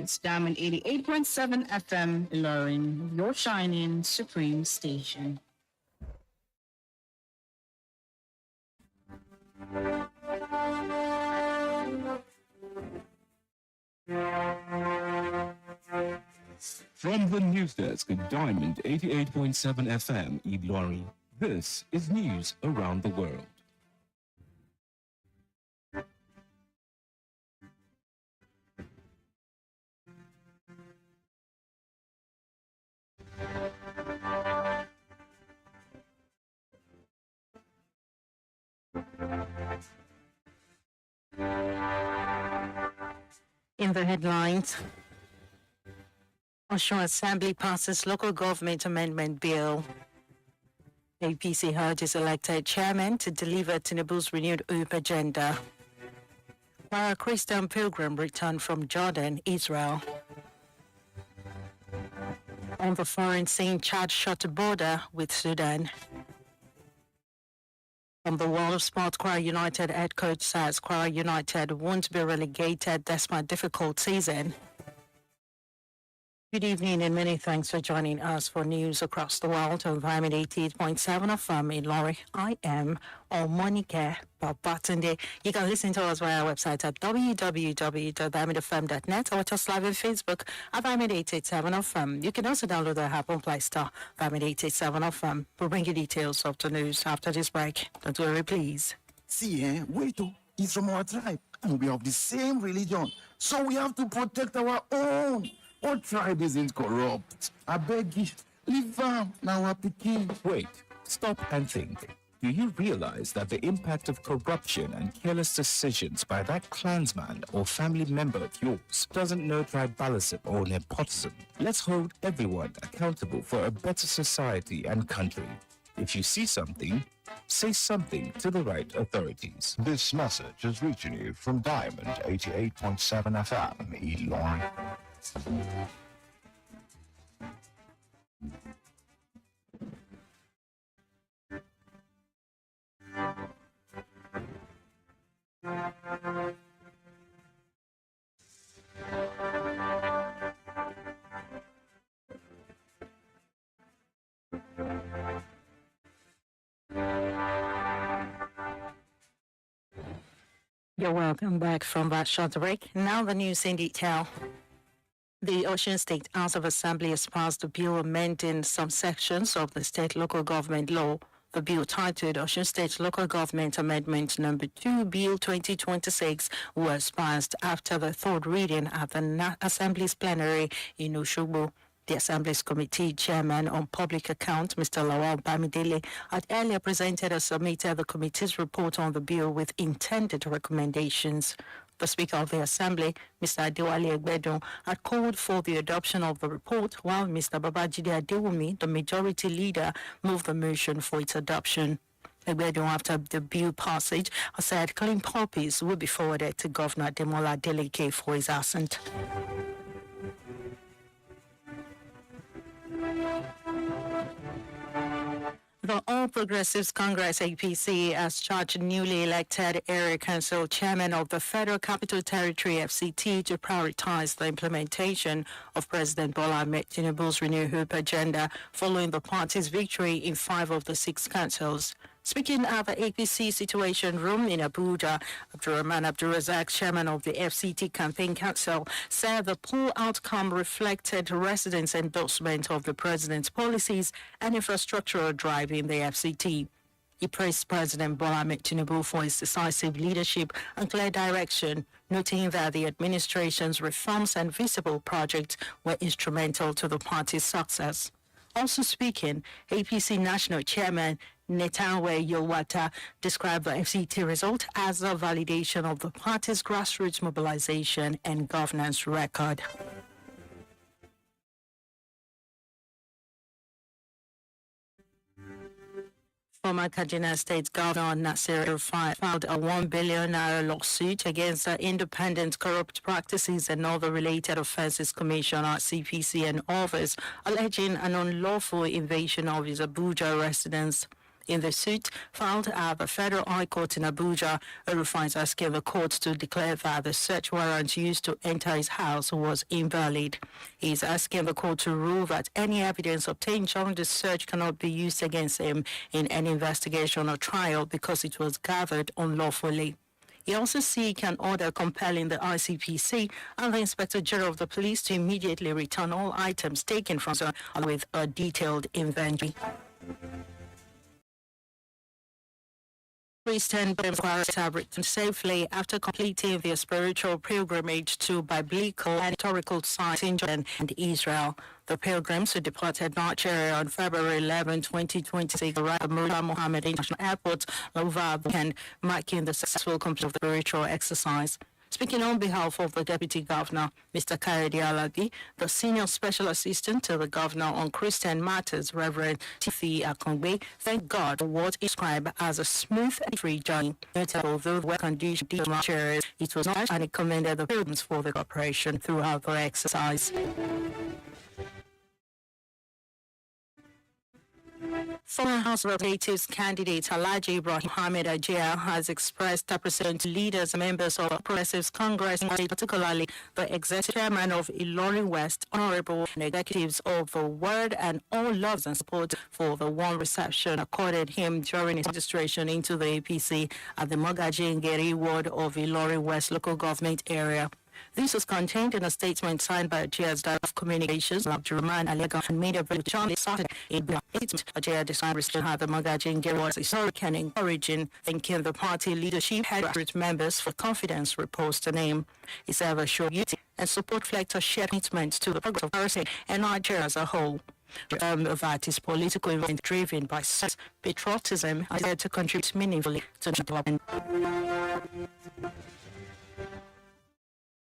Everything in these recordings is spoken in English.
It's Diamond 88.7 FM, Ilorin, your shining supreme station. From the news desk at Diamond 88.7 FM, Ilorin, this is news around the world. In the headlines, Osun Assembly passes local government amendment bill. APC urges elected chairman to deliver Tinubu's renewed hope agenda. While a Christian pilgrim returned from Jordan, Israel. On the foreign scene, Chad shut the border with Sudan. From the world of sports, Kwara United head coach says Kwara United won't be relegated despite difficult season. Good evening and many thanks for joining us for news across the world on Diamond 88.7 FM in Lorry. I am Omonike Babatunde. You can listen to us via our website at www.diamondfm.net or just live on Facebook at Diamond 887 FM. You can also download the app on Play Store, Diamond 887 FM. We'll bring you details of the news after this break. Don't worry, please. See, wait, he's from our tribe and we have the same religion. So we have to protect our own. Our tribe isn't corrupt. I beg you, leave them now, our Peking. Wait, stop and think. Do you realize that the impact of corruption and careless decisions by that clansman or family member of yours doesn't know tribalism or nepotism? Let's hold everyone accountable for a better society and country. If you see something, say something to the right authorities. This message is reaching you from Diamond 88.7 FM, Ilorin. You're welcome back from that short break. Now the news in detail. The Osun State House of Assembly has passed a bill amending some sections of the state local government law. The bill, titled Osun State Local Government Amendment Number 2, Bill 2026, was passed after the third reading at the Assembly's plenary in Osogbo. The Assembly's Committee Chairman on Public Account, Mr. Lawal Bamidele, had earlier presented and submitted the committee's report on the bill with intended recommendations. The Speaker of the Assembly, Mr. Adewale Egbedo, had called for the adoption of the report, while Mr. Babajide Adewumi, the Majority Leader, moved the motion for its adoption. Egbedo, after the bill passage, said clean copies will be forwarded to Governor Demola Adeleke for his assent. The All Progressives Congress APC has charged newly elected area council chairman of the Federal Capital Territory FCT to prioritize the implementation of President Bola Ahmed Tinubu's Renew Hope agenda following the party's victory in 5 of the 6 councils. Speaking at the APC Situation Room in Abuja, Abdurrahman Abdurrazak, chairman of the FCT Campaign Council, said the poll outcome reflected residents' endorsement of the president's policies and infrastructural drive in the FCT. He praised President Bola Ahmed Tinubu for his decisive leadership and clear direction, noting that the administration's reforms and visible projects were instrumental to the party's success. Also speaking, APC National Chairman Netanwe Yowata described the FCT result as a validation of the party's grassroots mobilization and governance record. Former Kaduna State Governor Nasir Rufai filed a $1 billion lawsuit against the Independent Corrupt Practices and Other Related Offences Commissioner (CPC) and others, alleging an unlawful invasion of his Abuja residence. In the suit filed at the Federal High Court in Abuja, Erufai is asking the court to declare that the search warrant used to enter his house was invalid. He is asking the court to rule that any evidence obtained during the search cannot be used against him in any investigation or trial because it was gathered unlawfully. He also seeks an order compelling the ICPC and the Inspector General of the Police to immediately return all items taken from her with a detailed inventory. Christian pilgrims have returned safely after completing their spiritual pilgrimage to biblical and historical sites in Jordan and Israel. The pilgrims who departed Nigeria on February 11, 2026 arrived at Murtala Mohammed International Airport over the weekend, marking the successful completion of the spiritual exercise. Speaking on behalf of the Deputy Governor, Mr. Kayode Alabi, the Senior Special Assistant to the Governor on Christian Matters, Reverend Tifi Akongbe, thanked God for what he described as a smooth and free journey. Although the weather conditions it was not, and he commended the pilgrims for the cooperation throughout the exercise. Former House of Representatives candidate Alhaji Ibrahim Ahmed Ajia has expressed appreciation to leaders and members of the Progressives Congress, particularly the executive chairman of Ilorin West, honorable and executives of the WORL, and all loves and support for the warm reception accorded him during his registration into the APC at the Mogaji Ngeri ward of Ilorin West local government area. This was contained in a statement signed by Ajia's Director of Communications, Abdurrahman Alega, and made available to Charlie Saturday. In the statement, Ajia described how the Mogaji Ngeri was historic and encouraging, thanking the party leadership head members for confidence reposed the name. He said the show unity and support reflect a shared commitment to the progress of RSA and Nigeria as a whole. That is political event driven by patriotism and there to contribute meaningfully to development.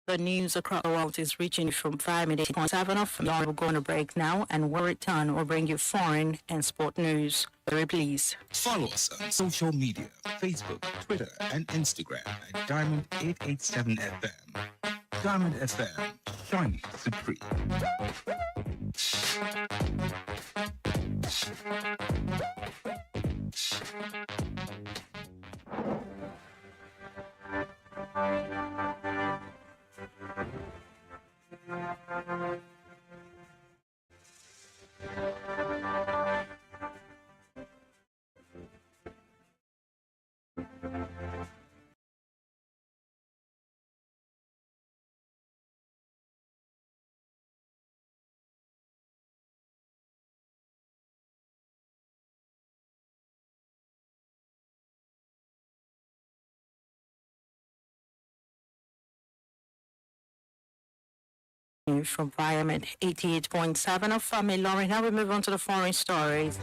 The news across the world is reaching from 5 minutes. We're going to break now, and when we return, we'll bring you foreign and sport news. Very please. Follow us on social media, Facebook, Twitter, and Instagram at Diamond 887 FM. Diamond FM, shining supreme. From Environment 88.7 of Family Lauren. Now we move on to the foreign stories.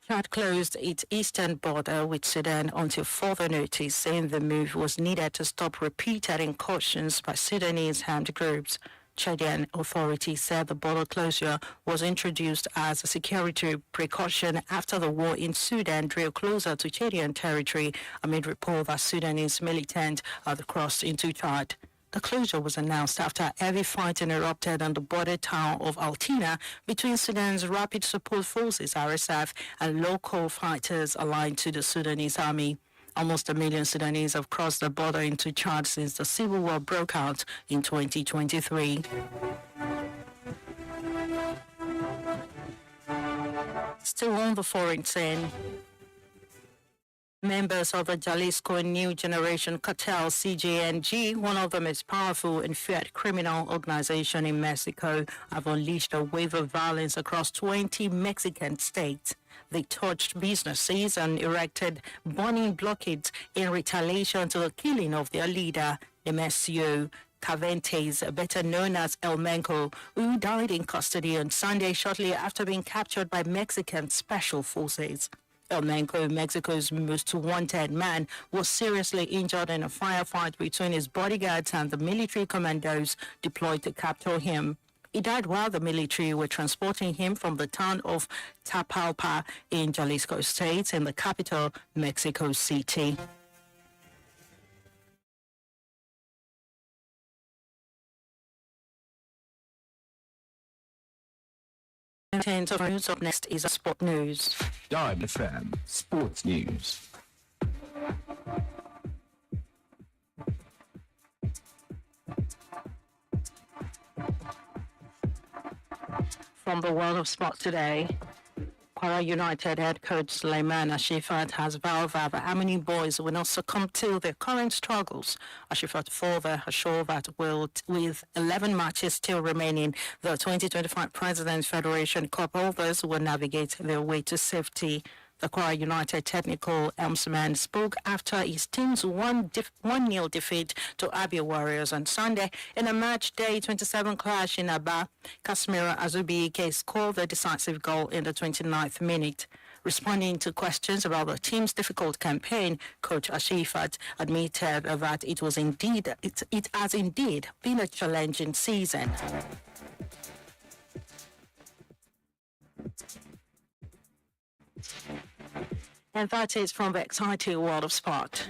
Chad closed its eastern border with Sudan until further notice, saying the move was needed to stop repeated incursions by Sudanese armed groups. Chadian authorities said the border closure was introduced as a security precaution after the war in Sudan drew closer to Chadian territory amid reports that Sudanese militants had crossed into Chad. The closure was announced after heavy fighting erupted on the border town of Altina between Sudan's Rapid Support Forces (RSF) and local fighters aligned to the Sudanese army. Almost 1 million Sudanese have crossed the border into Chad since the civil war broke out in 2023. Still on the foreign scene. Members of the Jalisco New Generation Cartel, CJNG, one of the most powerful and feared criminal organizations in Mexico, have unleashed a wave of violence across 20 Mexican states. They torched businesses and erected burning blockades in retaliation to the killing of their leader, Nemesio Caventes, better known as El Menco, who died in custody on Sunday shortly after being captured by Mexican special forces. El Menco, Mexico's most wanted man, was seriously injured in a firefight between his bodyguards and the military commandos deployed to capture him. He died while the military were transporting him from the town of Tapalpa in Jalisco State in the capital, Mexico City. Of news. Up next is sport news. Diamond FM Sports News. From the world of sport today, Kwara United head coach Suleiman Ashifat has vowed that the Amini boys will not succumb to their current struggles. Ashifat further assured that with 11 matches still remaining, the 2025 President Federation Cup holders will navigate their way to safety. The Kwara United technical helmsman spoke after his team's 1-0 defeat to Abia Warriors on Sunday in a match day 27 clash in Aba. Kasmira Azubiike scored the decisive goal in the 29th minute. Responding to questions about the team's difficult campaign, Coach Ashifat admitted that it has indeed been a challenging season. And that is from the exciting world of sport.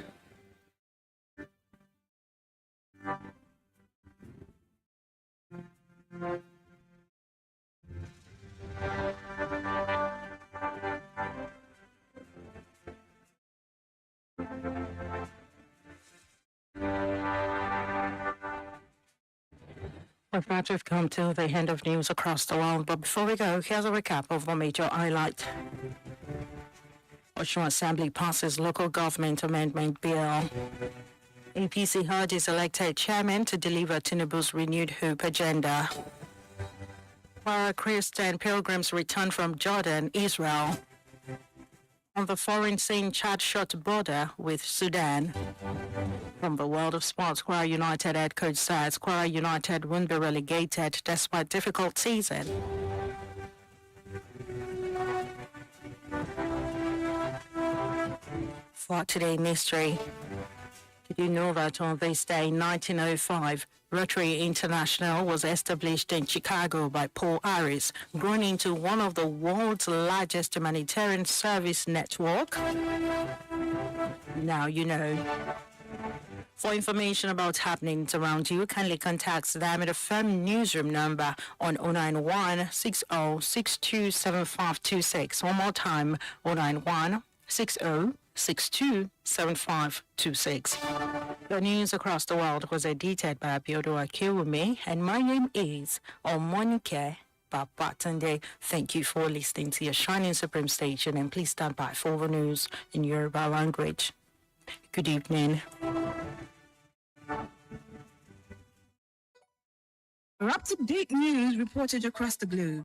With that, we've come to the end of news across the world. But before we go, here's a recap of the major highlights. National Assembly passes local government amendment bill. APC urges elected chairman to deliver Tinubu's renewed hope agenda. While Christian pilgrims return from Jordan, Israel. On the foreign scene, Chad shut border with Sudan. From the world of sports, Kwara United head coach says Kwara United won't be relegated despite difficult season. For today in history, did you know that on this day in 1905, Rotary International was established in Chicago by Paul Harris, growing into one of the world's largest humanitarian service network? Now you know. For information about happenings around you, kindly contact the Diamond FM newsroom number on 091 60 627526. One more time, 091 60 627526. The news across the world was edited by Abiodo Akiwumi, and my name is Omonike Babatunde. Thank you for listening to your Shining Supreme station, and please stand by for the news in Yoruba language. Good evening. For up-to-date news reported across the globe,